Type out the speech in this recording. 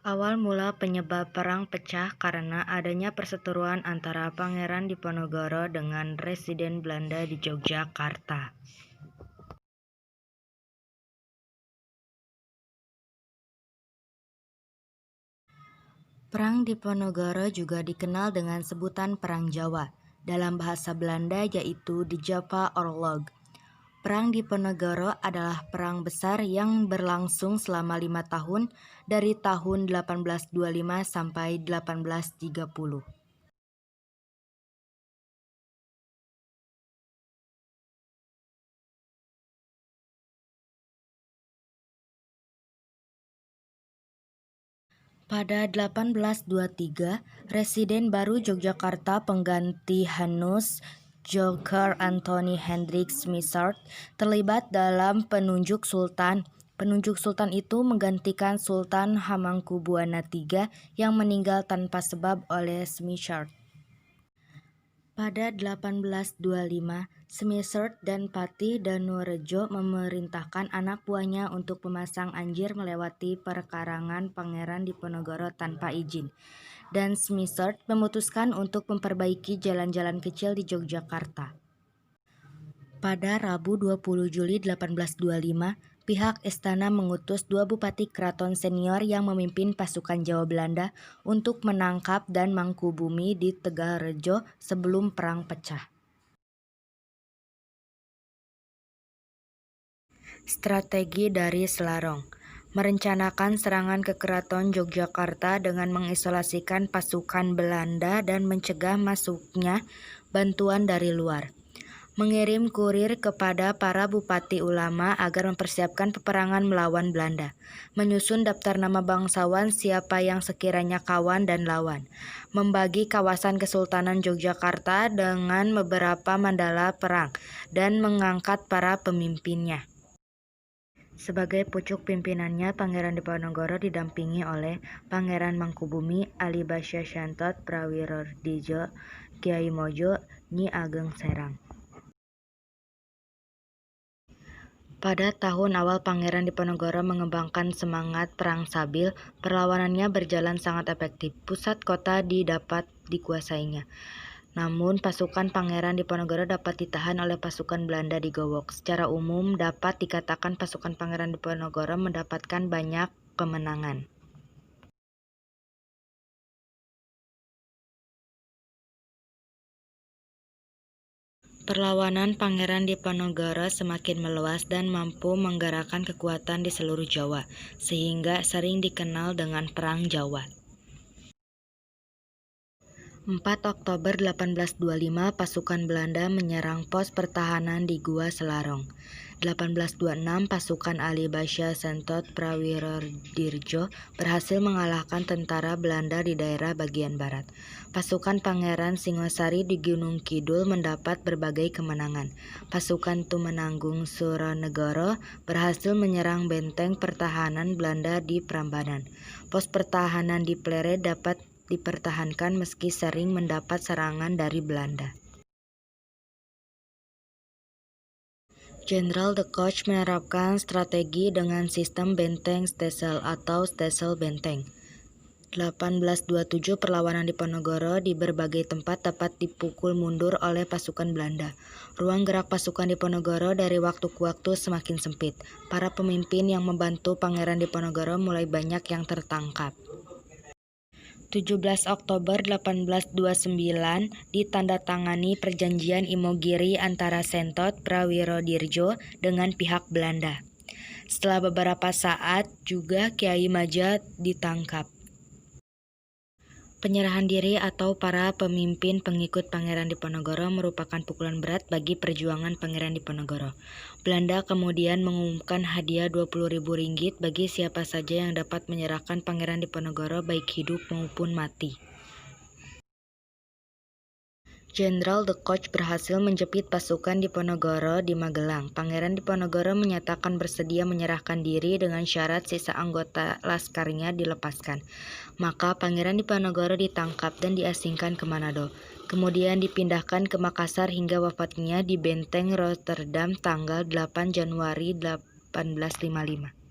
Awal mula penyebab perang pecah karena adanya perseteruan antara Pangeran Diponegoro dengan residen Belanda di Yogyakarta. Perang Diponegoro juga dikenal dengan sebutan Perang Jawa, dalam bahasa Belanda yaitu de Java Oorlog. Perang Diponegoro adalah perang besar yang berlangsung selama 5 tahun dari tahun 1825 sampai 1830. Pada 1823, Residen baru Yogyakarta pengganti Hanus Joker Anthony Hendrik Smithard terlibat dalam penunjuk sultan. Penunjuk sultan itu menggantikan Sultan Hamengkubuwana III yang meninggal tanpa sebab oleh Smithard. Pada 1825, Smithard dan Patih Danurejo memerintahkan anak buahnya untuk memasang anjir melewati perkarangan Pangeran Diponegoro tanpa izin, dan Smithard memutuskan untuk memperbaiki jalan-jalan kecil di Yogyakarta. Pada Rabu 20 Juli 1825, pihak istana mengutus 2 bupati keraton senior yang memimpin pasukan Jawa Belanda untuk menangkap dan Mangkubumi di Tegalrejo sebelum perang pecah. Strategi dari Selarong: merencanakan serangan ke keraton Yogyakarta dengan mengisolasikan pasukan Belanda dan mencegah masuknya bantuan dari luar. Mengirim kurir kepada para bupati ulama agar mempersiapkan peperangan melawan Belanda, menyusun daftar nama bangsawan siapa yang sekiranya kawan dan lawan, membagi kawasan Kesultanan Yogyakarta dengan beberapa mandala perang, dan mengangkat para pemimpinnya. Sebagai pucuk pimpinannya, Pangeran Diponegoro didampingi oleh Pangeran Mangkubumi, Ali Basya Syantot, Prawirodijo, Kyai Mojo, Nyi Ageng Serang. Pada tahun awal Pangeran Diponegoro mengembangkan semangat perang sabil, perlawanannya berjalan sangat efektif. Pusat kota dapat dikuasainya. Namun pasukan Pangeran Diponegoro dapat ditahan oleh pasukan Belanda di Gowok. Secara umum dapat dikatakan pasukan Pangeran Diponegoro mendapatkan banyak kemenangan. Perlawanan Pangeran Diponegoro semakin meluas dan mampu menggerakkan kekuatan di seluruh Jawa, sehingga sering dikenal dengan Perang Jawa. 4 Oktober 1825, pasukan Belanda menyerang pos pertahanan di Gua Selarong. 1826, pasukan Ali Basya Syantot Prawirodijo berhasil mengalahkan tentara Belanda di daerah bagian barat. Pasukan Pangeran Singosari di Gunung Kidul mendapat berbagai kemenangan. Pasukan Tumenggung Suronegoro berhasil menyerang benteng pertahanan Belanda di Prambanan. Pos pertahanan di Pleret dapat dipertahankan meski sering mendapat serangan dari Belanda. Jenderal de Kock menerapkan strategi dengan sistem benteng stelsel atau stelsel benteng. 1827, perlawanan Diponegoro di berbagai tempat dapat dipukul mundur oleh pasukan Belanda. Ruang gerak pasukan Diponegoro dari waktu ke waktu semakin sempit. Para pemimpin yang membantu Pangeran Diponegoro mulai banyak yang tertangkap. 17 Oktober 1829 ditandatangani Perjanjian Imogiri antara Syantot Prawirodijo dengan pihak Belanda. Setelah beberapa saat juga Kyai Maja ditangkap. Penyerahan diri atau para pemimpin pengikut Pangeran Diponegoro merupakan pukulan berat bagi perjuangan Pangeran Diponegoro. Belanda kemudian mengumumkan hadiah Rp20.000 bagi siapa saja yang dapat menyerahkan Pangeran Diponegoro baik hidup maupun mati. Jenderal de Kock berhasil menjepit pasukan Diponegoro di Magelang. Pangeran Diponegoro menyatakan bersedia menyerahkan diri dengan syarat sisa anggota laskarnya dilepaskan. Maka Pangeran Diponegoro ditangkap dan diasingkan ke Manado. Kemudian dipindahkan ke Makassar hingga wafatnya di Benteng Rotterdam tanggal 8 Januari 1855.